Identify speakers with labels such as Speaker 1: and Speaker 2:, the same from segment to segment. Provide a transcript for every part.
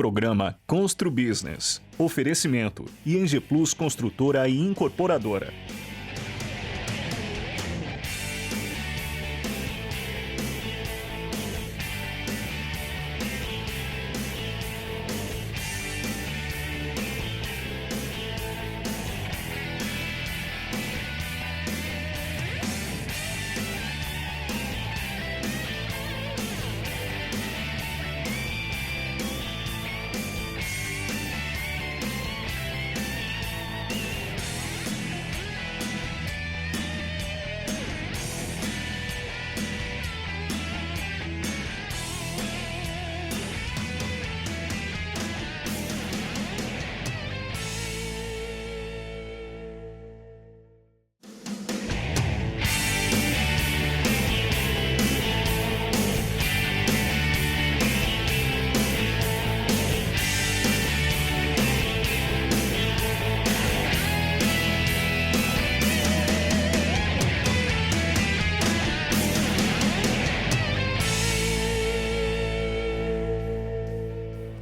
Speaker 1: Programa Constru Business. Oferecimento: ING Plus Construtora e Incorporadora.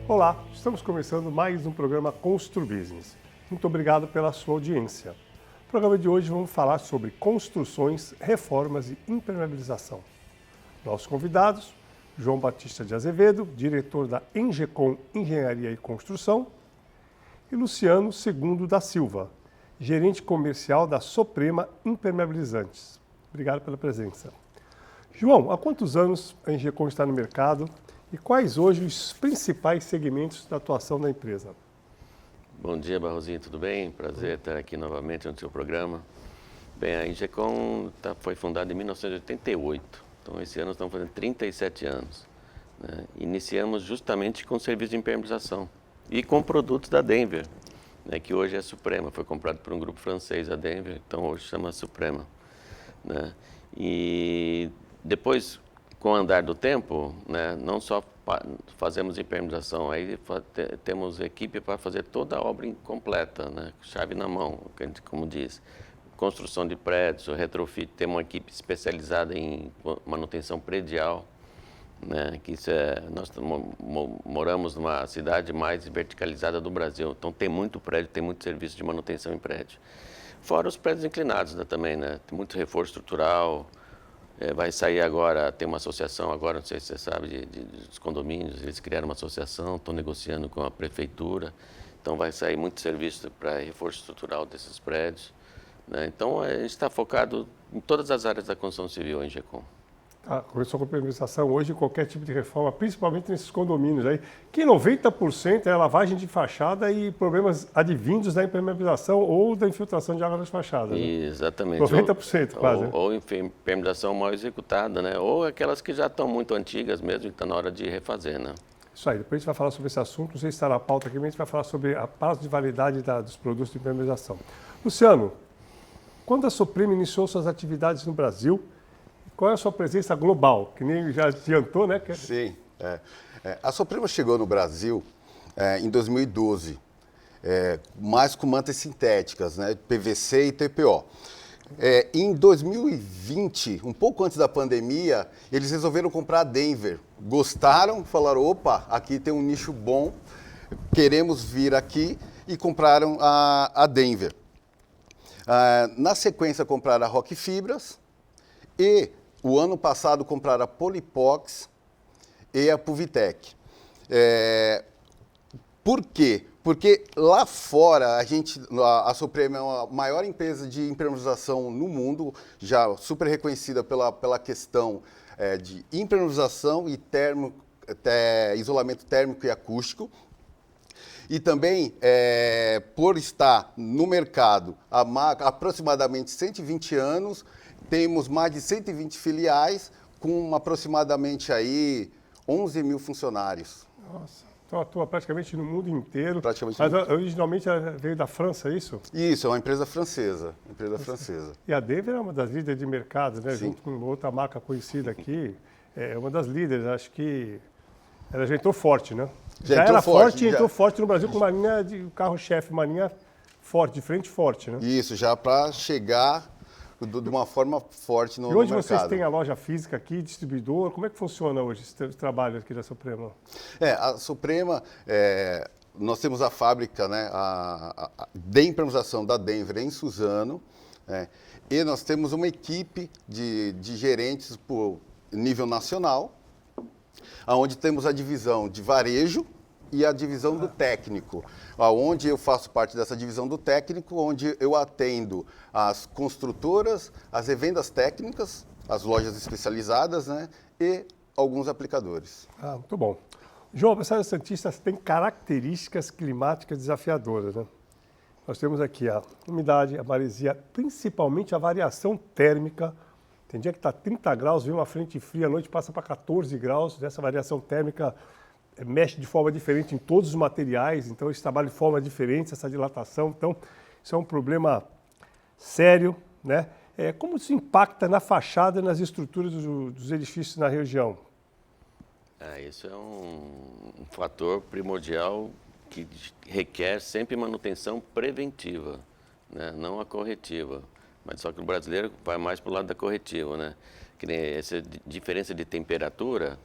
Speaker 2: Olá, estamos começando mais um programa Constru Business. Muito obrigado pela sua audiência. No programa de hoje vamos falar sobre construções, reformas e impermeabilização. Nossos convidados, João Batista de Azevedo, diretor da Engecom Engenharia e Construção, e Luciano Segundo da Silva, gerente comercial da Suprema Impermeabilizantes. Obrigado pela presença. João, há quantos anos a Engecom está no mercado? E quais hoje os principais segmentos da atuação da empresa?
Speaker 3: Bom dia, Barrozinho, tudo bem? Prazer estar aqui novamente no seu programa. Bem, a Engecom foi fundada em 1988, então esse ano estamos fazendo 37 anos. Né? Iniciamos justamente com serviço de impermeabilização e com produtos da Denver, né, que hoje é Suprema, foi comprado por um grupo francês, a Denver, então hoje chama Suprema. Né? E depois, com o andar do tempo, né, não só fazemos impermeabilização, aí temos equipe para fazer toda a obra completa, né, chave na mão, como diz. Construção de prédios, retrofit, temos uma equipe especializada em manutenção predial, né, que nós moramos numa cidade mais verticalizada do Brasil, então tem muito prédio, tem muito serviço de manutenção em prédio. Fora os prédios inclinados, né, também, né, tem muito reforço estrutural. Vai sair agora, tem uma associação agora, não sei se você sabe, dos condomínios, eles criaram uma associação, estão negociando com a prefeitura, então vai sair muito serviço para reforço estrutural desses prédios. Né? Então a gente está focado em todas as áreas da construção civil em Engecom.
Speaker 2: Começou com a impermeabilização hoje, qualquer tipo de reforma, principalmente nesses condomínios aí, que 90% é lavagem de fachada e problemas advindos da impermeabilização ou da infiltração de água nas fachadas. Né?
Speaker 3: Exatamente.
Speaker 2: 90% quase.
Speaker 3: Ou impermeabilização mal executada, né? Ou aquelas que já estão muito antigas mesmo e está na hora de refazer. Né?
Speaker 2: Isso aí, depois a gente vai falar sobre esse assunto, não sei se está na pauta aqui, mas a gente vai falar sobre a prazo de validade dos produtos de impermeabilização. Luciano, quando a Suprema iniciou suas atividades no Brasil, qual é a sua presença global? Que nem já adiantou, né?
Speaker 4: Sim. A Suprema chegou no Brasil em 2012, mais com mantas sintéticas, né? PVC e TPO. Em 2020, um pouco antes da pandemia, eles resolveram comprar a Denver. Gostaram, falaram, opa, aqui tem um nicho bom, queremos vir aqui, e compraram a Denver. Na sequência, compraram a Rock Fibras e o ano passado compraram a Polipox e a Puvitec. Por quê? Porque lá fora a Suprema é a maior empresa de impermeabilização no mundo, já super reconhecida pela questão de impermeabilização e isolamento térmico e acústico. E também, por estar no mercado há aproximadamente 120 anos, temos mais de 120 filiais, com aproximadamente aí 11 mil funcionários.
Speaker 2: Nossa, então atua praticamente no mundo inteiro.
Speaker 4: Mas
Speaker 2: originalmente ela veio da França, é isso?
Speaker 4: Isso, é uma empresa francesa.
Speaker 2: E a Denver é uma das líderes de mercado, né?
Speaker 4: Sim.
Speaker 2: Junto com outra marca conhecida aqui. É uma das líderes, acho que ela já entrou forte, né? Já era forte e entrou forte no Brasil com uma linha de carro-chefe, uma linha forte, de frente forte, né?
Speaker 4: Isso, já para chegar de uma forma forte no
Speaker 2: mercado. E hoje
Speaker 4: mercado.
Speaker 2: vocês têm a loja física aqui, distribuidor, como é que funciona hoje esse trabalho aqui da Suprema?
Speaker 4: A Suprema, nós temos a fábrica, né, de impermeabilização da Denver em Suzano, né, e nós temos uma equipe de gerentes por nível nacional, onde temos a divisão de varejo e a divisão do técnico, onde eu faço parte dessa divisão do técnico, onde eu atendo as construtoras, as revendas técnicas, as lojas especializadas, né, e alguns aplicadores.
Speaker 2: Muito bom. João, a Baixada Santista tem características climáticas desafiadoras, né? Nós temos aqui a umidade, a maresia, principalmente a variação térmica. Tem dia que está 30 graus, vem uma frente fria, à noite passa para 14 graus. Essa variação térmica mexe de forma diferente em todos os materiais, então eles trabalham de forma diferente, essa dilatação. Então, isso é um problema sério, né? Como isso impacta na fachada e nas estruturas dos edifícios na região?
Speaker 3: Isso é um fator primordial que requer sempre manutenção preventiva, né? Não a corretiva. Mas só que o brasileiro vai mais para o lado da corretiva, né? Que nem essa diferença de temperatura,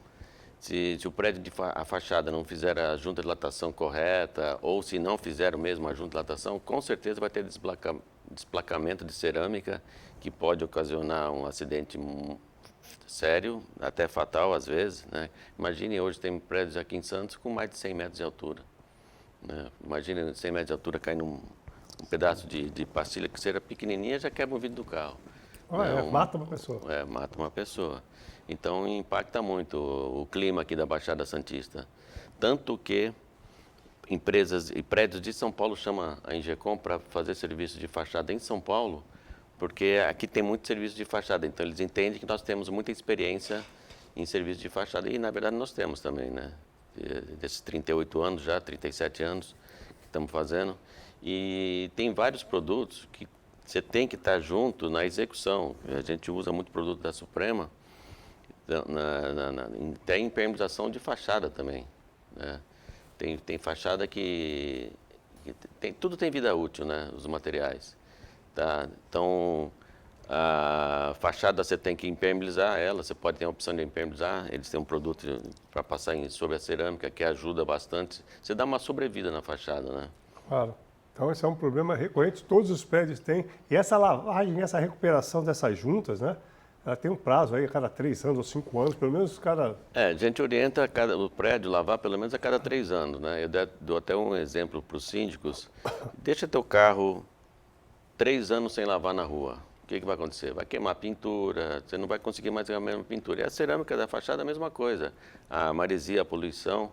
Speaker 3: se o prédio, a fachada não fizer a junta de dilatação correta, ou se não fizer mesmo a junta de dilatação, com certeza vai ter desplacamento de cerâmica, que pode ocasionar um acidente sério, até fatal às vezes, né? Imagine, hoje tem prédios aqui em Santos com mais de 100 metros de altura, né? Imagine 100 metros de altura cair num pedaço de pastilha que seja pequenininha, já quebra o vidro do carro.
Speaker 2: Mata uma pessoa.
Speaker 3: Mata uma pessoa. Então, impacta muito o clima aqui da Baixada Santista. Tanto que empresas e prédios de São Paulo chamam a Ingecom para fazer serviço de fachada em São Paulo, porque aqui tem muito serviço de fachada. Então, eles entendem que nós temos muita experiência em serviço de fachada. E, na verdade, nós temos também, né? Desses 38 anos já, 37 anos que estamos fazendo. E tem vários produtos que você tem que estar junto na execução. A gente usa muito produto da Suprema, até em impermeabilização de fachada também, né? Tem fachada que tudo tem vida útil, né? Os materiais. Tá? Então, a fachada você tem que impermeabilizar ela, você pode ter a opção de impermeabilizar, eles têm um produto para passar sobre a cerâmica que ajuda bastante. Você dá uma sobrevida na fachada, né?
Speaker 2: Claro. Então, esse é um problema recorrente, todos os prédios têm. E essa lavagem, essa recuperação dessas juntas, né? Ela tem um prazo aí a cada 3 anos ou 5 anos, pelo menos os caras...
Speaker 3: A gente orienta o prédio lavar pelo menos a cada 3 anos, né? Eu dou até um exemplo para os síndicos. Deixa teu carro 3 anos sem lavar na rua. O que vai acontecer? Vai queimar a pintura, você não vai conseguir mais a mesma pintura. E a cerâmica da fachada é a mesma coisa. A maresia, a poluição,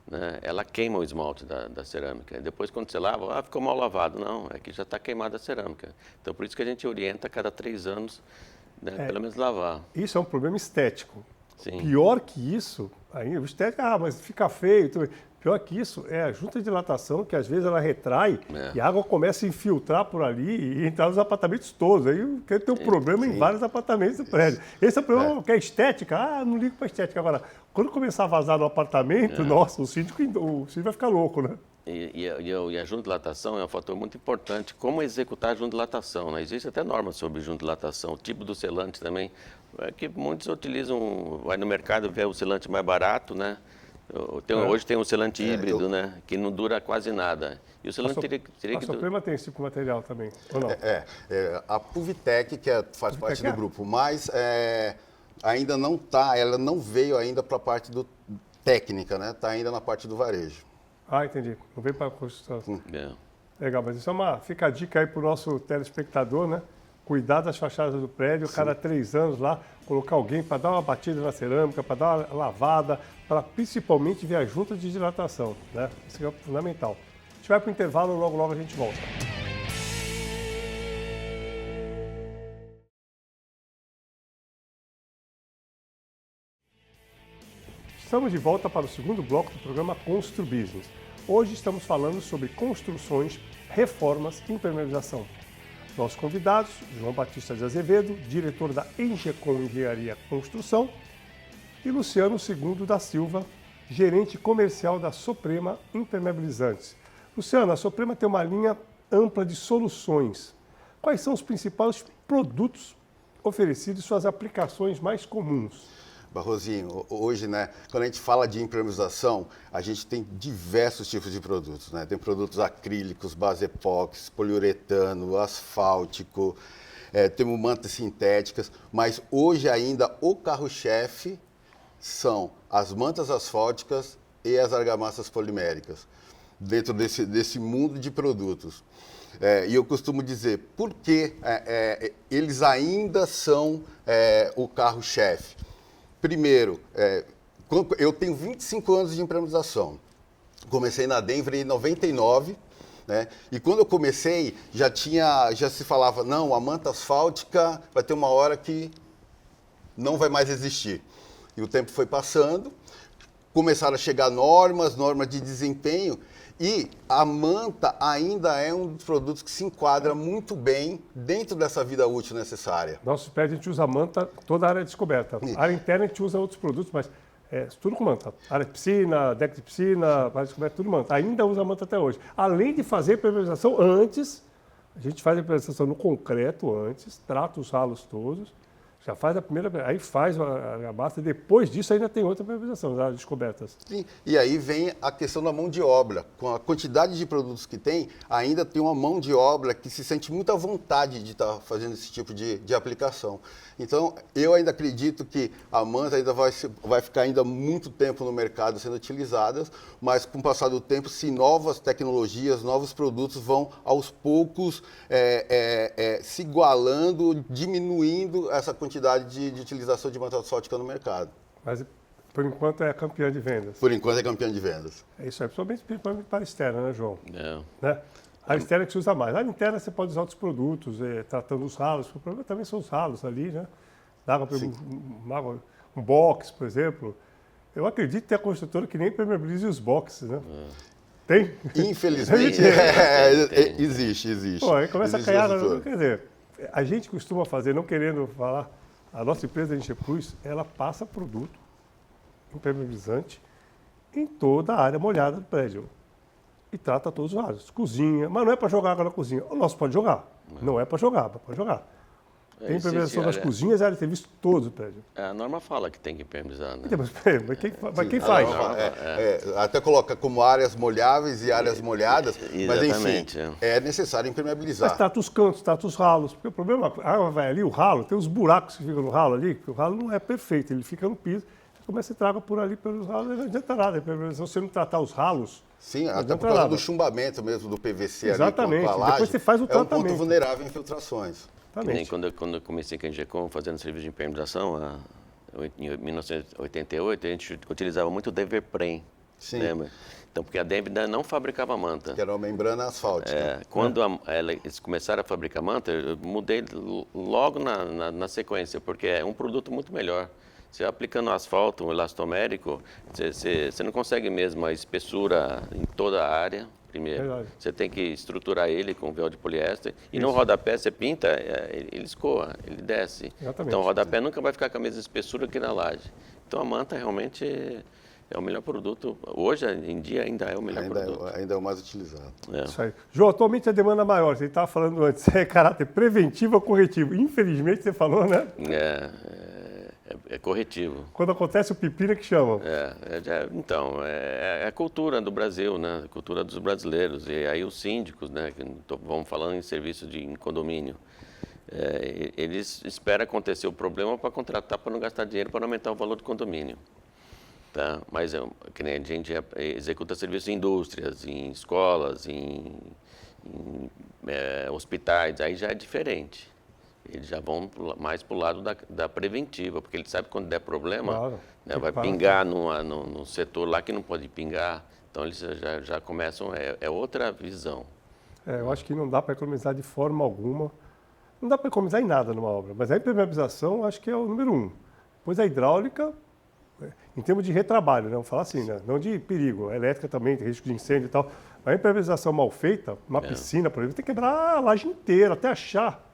Speaker 3: né? Ela queima o esmalte da cerâmica. E depois, quando você lava, ficou mal lavado. Não, é que já está queimada a cerâmica. Então, por isso que a gente orienta a cada 3 anos, né? Pelo menos lavar.
Speaker 2: Isso é um problema estético.
Speaker 3: Sim.
Speaker 2: Pior que isso, aí, o estético, mas fica feio. Pior que isso é a junta de dilatação, que às vezes ela retrai e a água começa a infiltrar por ali e entrar nos apartamentos todos. Aí tem um problema em vários apartamentos do prédio. Esse é o problema, que é estética. Não ligo para estética. Agora, quando começar a vazar no apartamento, nossa, o síndico vai ficar louco, né?
Speaker 3: E a junta de dilatação é um fator muito importante. Como executar a junta de dilatação, né? Existe até normas sobre junta de dilatação, o tipo do selante também. Que muitos utilizam, vai no mercado ver o selante mais barato, né? Hoje tem um selante híbrido, né? Que não dura quase nada. E o selante teria que...
Speaker 2: A Suprema tem esse tipo de material também, ou não?
Speaker 4: A Puvitec, que faz parte do grupo, mas ainda não está, ela não veio ainda para a parte técnica, né? Está ainda na parte do varejo.
Speaker 2: Entendi. Não veio para a construção.
Speaker 3: Legal,
Speaker 2: mas isso fica a dica aí para o nosso telespectador, né? Cuidar das fachadas do prédio, cada 3 anos lá, colocar alguém para dar uma batida na cerâmica, para dar uma lavada, para principalmente ver a junta de dilatação, né? Isso é fundamental. A gente vai para o intervalo, logo a gente volta. Estamos de volta para o segundo bloco do programa Constru Business. Hoje estamos falando sobre construções, reformas e impermeabilização. Nossos convidados, João Batista de Azevedo, diretor da Engecom Engenharia Construção, e Luciano II da Silva, gerente comercial da Suprema Impermeabilizantes. Luciano, a Suprema tem uma linha ampla de soluções. Quais são os principais produtos oferecidos e suas aplicações mais comuns?
Speaker 4: Barrosinho, hoje, né, quando a gente fala de impermeabilização, a gente tem diversos tipos de produtos, né? Tem produtos acrílicos, base epóxi, poliuretano, asfáltico, temos mantas sintéticas, mas hoje ainda o carro-chefe são as mantas asfálticas e as argamassas poliméricas, dentro desse mundo de produtos. E eu costumo dizer, por que eles ainda são o carro-chefe? Primeiro, eu tenho 25 anos de impermeabilização. Comecei na Denver em 99, né? E quando eu comecei, já se falava, não, a manta asfáltica vai ter uma hora que não vai mais existir. E o tempo foi passando, começaram a chegar normas de desempenho, e a manta ainda é um dos produtos que se enquadra muito bem dentro dessa vida útil necessária.
Speaker 2: Nosso prédio a gente usa manta, toda a área descoberta. A área interna a gente usa outros produtos, mas tudo com manta. Área de piscina, deck de piscina, área descoberta, tudo manta. Ainda usa manta até hoje. Além de fazer a impermeabilização antes, a gente faz a impermeabilização no concreto antes, trata os ralos todos, já faz a primeira, aí faz a argamassa, depois disso ainda tem outra impermeabilização, as áreas descobertas.
Speaker 4: Sim, e aí vem a questão da mão de obra. Com a quantidade de produtos que tem, ainda tem uma mão de obra que se sente muito à vontade de estar fazendo esse tipo de aplicação. Então, eu ainda acredito que a manta ainda vai ficar ainda muito tempo no mercado sendo utilizadas, mas com o passar do tempo, se novas tecnologias, novos produtos vão aos poucos se igualando, diminuindo essa quantidade de utilização de manta asfáltica no mercado.
Speaker 2: Mas, por enquanto, é campeã de vendas.
Speaker 4: Por enquanto, é campeã de vendas.
Speaker 2: É isso aí, principalmente para a externa, né, João?
Speaker 3: É.
Speaker 2: Né? A externa que se usa mais. A interna você pode usar outros produtos, tratando os ralos. O problema também são os ralos ali, né? Dá para um box, por exemplo. Eu acredito que tem a construtora que nem impermeabiliza os boxes, né? Tem?
Speaker 4: Infelizmente, existe.
Speaker 2: Pô, aí começa
Speaker 4: existe
Speaker 2: a cair, quer dizer, a gente costuma fazer, não querendo falar, a nossa empresa, a Engeplus, ela passa produto impermeabilizante em toda a área molhada do prédio. E trata todos os ralos. Cozinha, mas não é para jogar água na cozinha. O nosso pode jogar. Não é para jogar, mas pode jogar. Tem impermeabilização nas cozinhas, área de serviço, todos o prédio.
Speaker 3: A norma fala que tem que impermeabilizar, né?
Speaker 2: Mas quem faz?
Speaker 4: Até coloca como áreas molháveis e áreas molhadas, mas enfim,
Speaker 3: Exatamente,
Speaker 4: é necessário impermeabilizar.
Speaker 2: Mas trata os cantos, trata os ralos. Porque o problema, a água vai ali, o ralo, tem os buracos que ficam no ralo ali, porque o ralo não é perfeito, ele fica no piso, começa a traga por ali pelos ralos, não adianta nada. Se você não tratar os ralos,
Speaker 4: sim, até por causa do chumbamento mesmo do PVC.
Speaker 2: Exatamente.
Speaker 4: Ali com a laje,
Speaker 2: depois você faz o tratamento.
Speaker 4: É um ponto vulnerável a infiltrações.
Speaker 3: Nem quando eu comecei com a Engecom fazendo serviço de impermeabilização, em 1988, a gente utilizava muito o Deverprem.
Speaker 4: Sim.
Speaker 3: Lembra? Então, porque a Denver ainda não fabricava manta.
Speaker 4: Que era uma membrana asfáltica.
Speaker 3: Quando eles começaram a fabricar manta, eu mudei logo na sequência, porque é um produto muito melhor. Você aplicando asfalto, um elastomérico, você não consegue mesmo a espessura em toda a área. Primeiro,
Speaker 2: Verdade.
Speaker 3: você tem que estruturar ele com véu de poliéster. E no rodapé você pinta, ele escoa, ele desce.
Speaker 2: Exatamente.
Speaker 3: Então o rodapé nunca vai ficar com a mesma espessura que na laje. Então a manta realmente é o melhor produto. Hoje em dia ainda é o melhor produto.
Speaker 4: Ainda é o mais utilizado.
Speaker 2: Isso aí. João, atualmente a demanda maior, você estava falando antes, é caráter preventivo ou corretivo? Infelizmente você falou, né?
Speaker 3: É corretivo.
Speaker 2: Quando acontece o pepino é que chamam.
Speaker 3: Então, é a cultura do Brasil, né? A cultura dos brasileiros. E aí os síndicos, né? Vamos falando em serviço em condomínio. Eles esperam acontecer o problema para contratar, para não gastar dinheiro, para não aumentar o valor do condomínio. Tá? Mas que nem a gente executa serviço em indústrias, em escolas, em hospitais, aí já é diferente. Eles já vão mais para o lado da preventiva, porque eles sabem que quando der problema,
Speaker 2: Claro.
Speaker 3: né, vai pingar no setor lá que não pode pingar. Então eles já começam, é outra visão.
Speaker 2: Eu acho que não dá para economizar de forma alguma. Não dá para economizar em nada numa obra, mas a impermeabilização acho que é o número 1. Depois a hidráulica, em termos de retrabalho, né? Vamos falar assim, né? Não de perigo. A elétrica também tem risco de incêndio e tal. Mas a impermeabilização mal feita, uma piscina, por exemplo, tem que quebrar a laje inteira, até achar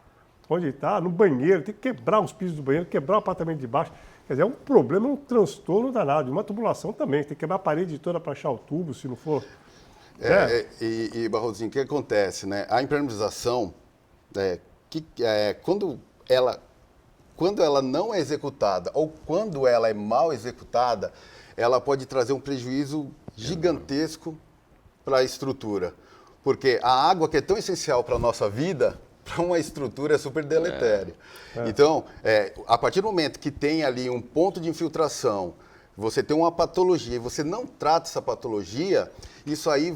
Speaker 2: onde está, no banheiro, tem que quebrar os pisos do banheiro, quebrar o apartamento de baixo. Quer dizer, é um problema, um transtorno danado. Uma tubulação também, tem que quebrar a parede toda para achar o tubo, se não for.
Speaker 4: E Barrosinho, o que acontece, né? A impermeabilização, quando ela não é executada ou quando ela é mal executada, ela pode trazer um prejuízo gigantesco para a estrutura. Porque a água, que é tão essencial para a nossa vida, para uma estrutura é super deletéria. Então, a partir do momento que tem ali um ponto de infiltração, você tem uma patologia e você não trata essa patologia, isso aí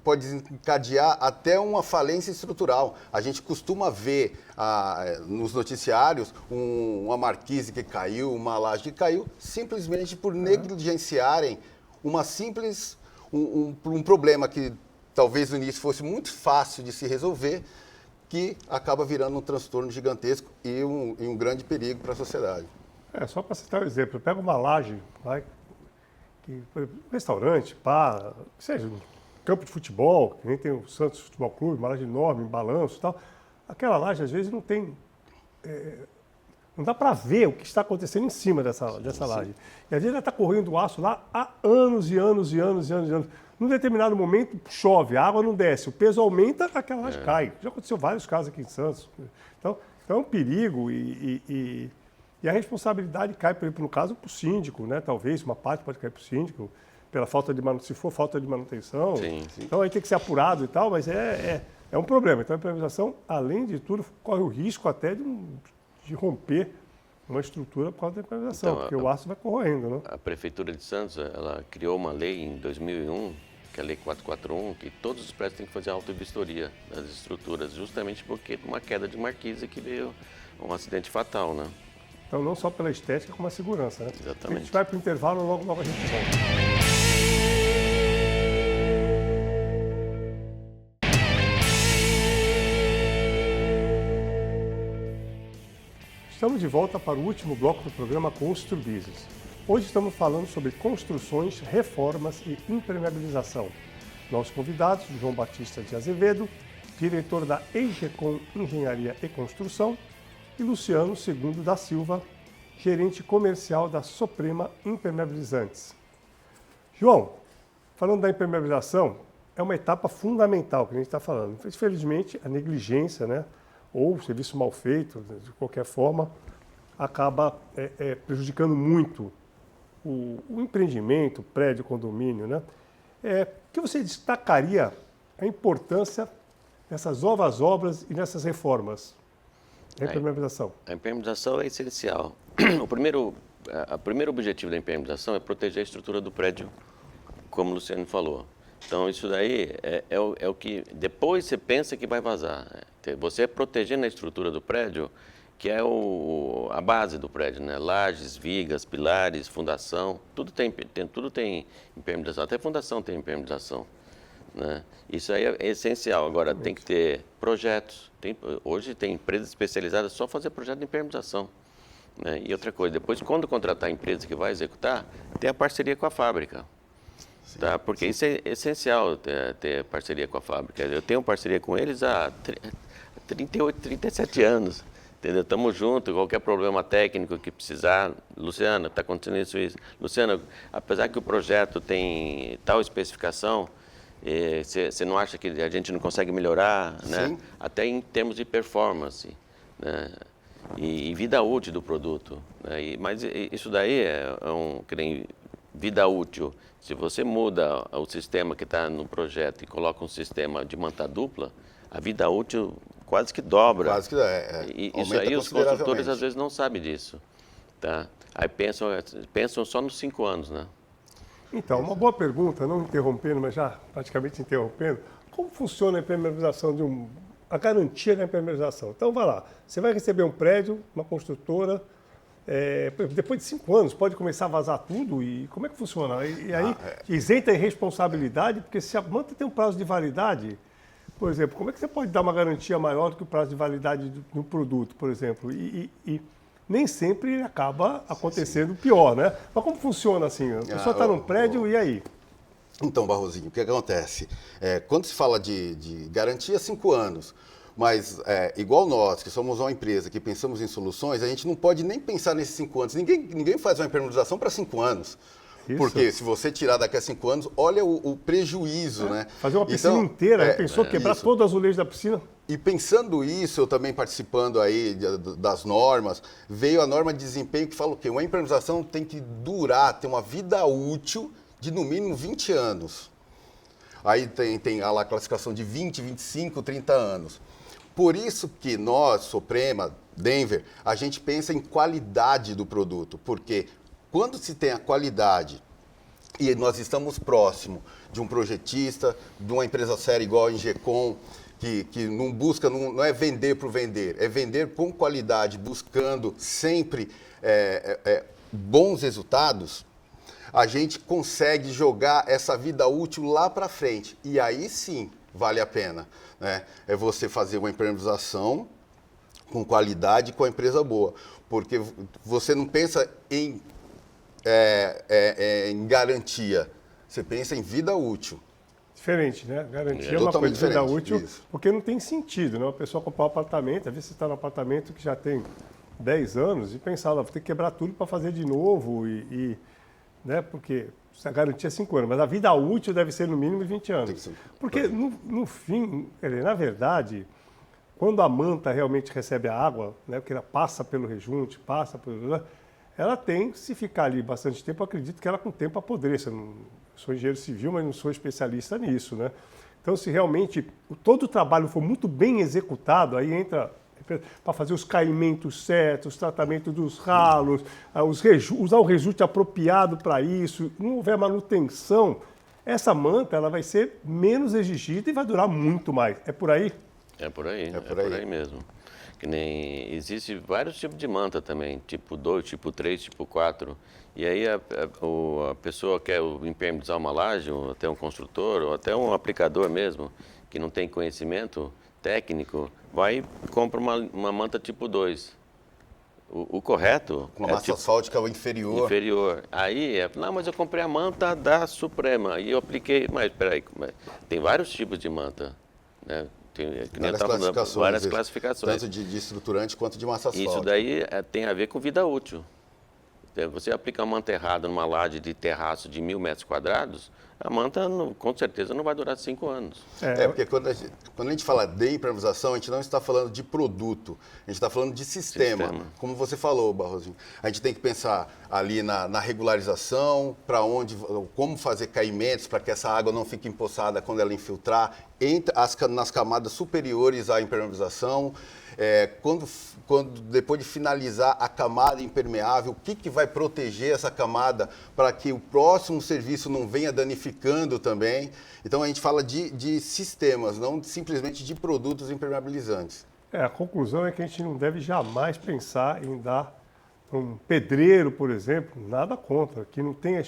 Speaker 4: pode desencadear até uma falência estrutural. A gente costuma ver nos noticiários uma marquise que caiu, uma laje que caiu, simplesmente por negligenciarem um problema que talvez no início fosse muito fácil de se resolver, que acaba virando um transtorno gigantesco e um grande perigo para a sociedade.
Speaker 2: Só para citar um exemplo, pega uma laje, restaurante, bar, seja um campo de futebol, que nem tem o Santos Futebol Clube, uma laje enorme, um balanço e tal. Aquela laje, às vezes, não tem... não dá para ver o que está acontecendo em cima dessa laje. E às vezes ela está correndo aço lá há anos e anos e anos e anos e anos. Num determinado momento, chove, a água não desce, o peso aumenta, aquela laje cai. Já aconteceu vários casos aqui em Santos. Então é um perigo e a responsabilidade cai, por exemplo, no caso, para o síndico, né? Talvez uma parte pode cair para o síndico, pela falta de manutenção, se for falta de manutenção. Sim. Então aí tem que ser apurado e tal, mas é um problema. Então a impermeabilização, além de tudo, corre o risco até de romper uma estrutura por causa da impermeabilização, porque o aço vai corroendo, né?
Speaker 3: A Prefeitura de Santos, ela criou uma lei em 2001, que é a Lei 441, que todos os prédios têm que fazer auto-vistoria das estruturas, justamente porque uma queda de marquise que veio um acidente fatal, né?
Speaker 2: Então não só pela estética, como a segurança, né?
Speaker 3: Exatamente.
Speaker 2: A gente vai para o intervalo, logo a gente volta. Estamos de volta para o último bloco do programa Construbusiness. Hoje estamos falando sobre construções, reformas e impermeabilização. Nossos convidados, João Batista de Azevedo, diretor da Engecon Engenharia e Construção, e Luciano Segundo da Silva, gerente comercial da Suprema Impermeabilizantes. João, falando da impermeabilização, é uma etapa fundamental que a gente está falando. Infelizmente, a negligência, né, ou o serviço mal feito, de qualquer forma, acaba prejudicando muito o empreendimento, o prédio, o condomínio, né? O que você destacaria a importância dessas novas obras e dessas reformas? A impermeabilização.
Speaker 3: A impermeabilização é essencial. O primeiro objetivo da impermeabilização é proteger a estrutura do prédio, como o Luciano falou. Então, isso daí é o que depois você pensa que vai vazar. Você protegendo a estrutura do prédio, que é a base do prédio, né? Lajes, vigas, pilares, fundação, tudo tem impermeabilização, até fundação tem impermeabilização, né? Isso aí é essencial. Agora, tem que ter projetos. Hoje tem empresas especializadas só fazer projeto de impermeabilização, né? E outra coisa, depois, quando contratar a empresa que vai executar, tem a parceria com a fábrica. Tá? Porque isso é essencial, ter parceria com a fábrica. Eu tenho parceria com eles há 38, 37 anos. Entendeu? Estamos juntos, qualquer problema técnico que precisar. Luciano, está acontecendo isso. Luciano, apesar que o projeto tem tal especificação, você não acha que a gente não consegue melhorar, né? Até em termos de performance, né? E vida útil do produto, né? Mas isso daí que nem vida útil. Se você muda o sistema que está no projeto e coloca um sistema de manta dupla, a vida útil quase que dobra.
Speaker 4: Quase que
Speaker 3: e isso aí os construtores às vezes não sabem disso, tá? Aí pensam só nos 5 anos, né?
Speaker 2: Então, uma boa pergunta, não interrompendo, mas já praticamente interrompendo. Como funciona a impermeabilização a garantia da impermeabilização? Então, vai lá, você vai receber um prédio, uma construtora, depois de 5 anos, pode começar a vazar tudo? E como é que funciona? E aí, isenta a responsabilidade, porque se a manta tem um prazo de validade, por exemplo, como é que você pode dar uma garantia maior do que o prazo de validade do produto, por exemplo? E nem sempre acaba acontecendo pior, né? Mas como funciona assim? A pessoa está num prédio e aí?
Speaker 4: Então, Barrosinho, o que acontece? Quando se fala de garantia, 5 anos. Mas, igual nós, que somos uma empresa que pensamos em soluções, a gente não pode nem pensar nesses 5 anos. Ninguém faz uma impermeabilização para 5 anos.
Speaker 2: Isso.
Speaker 4: Porque se você tirar daqui a 5 anos, olha o prejuízo, né?
Speaker 2: Fazer uma piscina inteira, já pensou quebrar
Speaker 4: isso.
Speaker 2: todo o azulejo da piscina?
Speaker 4: E pensando isso, eu também participando aí das normas, veio a norma de desempenho que fala o quê? Uma impermeabilização tem que durar, ter uma vida útil de no mínimo 20 anos. Aí tem a classificação de 20, 25, 30 anos. Por isso que nós, Soprema, Denver, a gente pensa em qualidade do produto, porque quando se tem a qualidade e nós estamos próximo de um projetista, de uma empresa séria igual a Ingecom, que não busca, não é vender por vender, é vender com qualidade, buscando sempre bons resultados, a gente consegue jogar essa vida útil lá para frente. E aí sim vale a pena, né? É você fazer uma impermeabilização com qualidade, com a empresa boa. Porque você não pensa em garantia, você pensa em vida útil.
Speaker 2: Diferente, né? Garantia é uma coisa de vida útil,
Speaker 4: isso.
Speaker 2: porque não tem sentido, né? A pessoa comprar um apartamento, às vezes você está num apartamento que já tem 10 anos e pensar, vou ter que quebrar tudo para fazer de novo, né? Porque a garantia é 5 anos, mas a vida útil deve ser no mínimo 20 anos. Porque no fim, na verdade, quando a manta realmente recebe a água, né? Porque ela passa pelo rejunte, ela tem, se ficar ali bastante tempo, eu acredito que ela com o tempo apodreça. Eu sou engenheiro civil, mas não sou especialista nisso, né? Então, se realmente todo o trabalho for muito bem executado, aí entra para fazer os caimentos certos, tratamento dos ralos, usar o rejunte apropriado para isso, não houver manutenção, essa manta ela vai ser menos exigida e vai durar muito mais. É por aí?
Speaker 3: É por aí mesmo. Que nem existe vários tipos de manta também, tipo 2, tipo 3, tipo 4. E aí a pessoa quer impermeabilizar uma laje, ou até um construtor, ou até um aplicador mesmo, que não tem conhecimento técnico, vai e compra uma manta tipo 2. O correto...
Speaker 4: Com uma massa asfáltica inferior.
Speaker 3: Inferior. Aí, não, mas eu comprei a manta da Suprema e eu apliquei... Mas, peraí, tem vários tipos de manta, né? Várias classificações.
Speaker 4: Tanto de estruturante quanto de massa asfáltica.
Speaker 3: Isso daí tem a ver com vida útil. Você aplicar uma manta errada numa laje de terraço de 1.000 metros quadrados, a manta com certeza não vai durar 5 anos.
Speaker 4: Porque quando a gente fala de impermeabilização, a gente não está falando de produto, a gente está falando de sistema. Como você falou, Barrosinho. A gente tem que pensar ali na regularização, como fazer caimentos para que essa água não fique empoçada quando ela infiltrar, nas camadas superiores à impermeabilização. Depois de finalizar a camada impermeável, o que vai proteger essa camada para que o próximo serviço não venha danificando também. Então a gente fala de sistemas, não simplesmente de produtos impermeabilizantes.
Speaker 2: A conclusão é que a gente não deve jamais pensar em dar um pedreiro, por exemplo, nada contra, que não tenha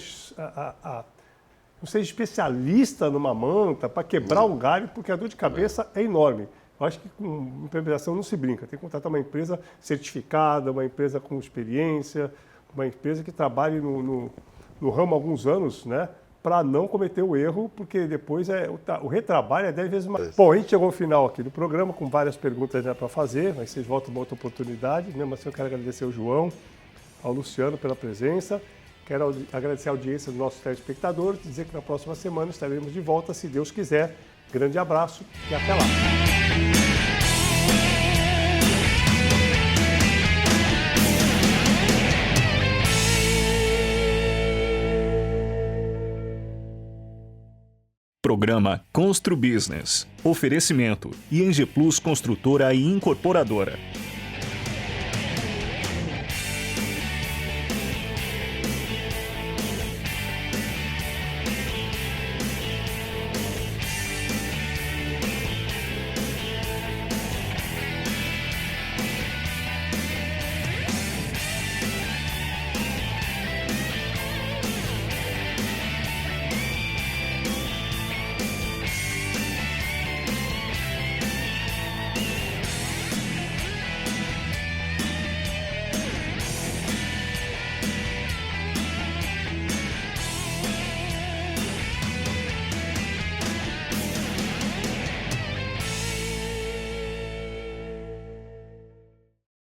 Speaker 2: não seja especialista numa manta para quebrar um galho, porque a dor de cabeça é enorme. Eu acho que com impermeabilização não se brinca, tem que contratar uma empresa certificada, uma empresa com experiência, uma empresa que trabalhe no ramo há alguns anos, né, para não cometer o erro, porque depois o retrabalho é 10 vezes mais. Bom, a gente chegou ao final aqui do programa com várias perguntas para fazer, mas vocês voltam uma outra oportunidade. Mesmo assim, eu quero agradecer ao João, ao Luciano pela presença, quero agradecer a audiência dos nossos telespectadores, dizer que na próxima semana estaremos de volta, se Deus quiser. Grande abraço e até lá.
Speaker 1: Programa Constru Business. Oferecimento ING Plus Construtora e Incorporadora.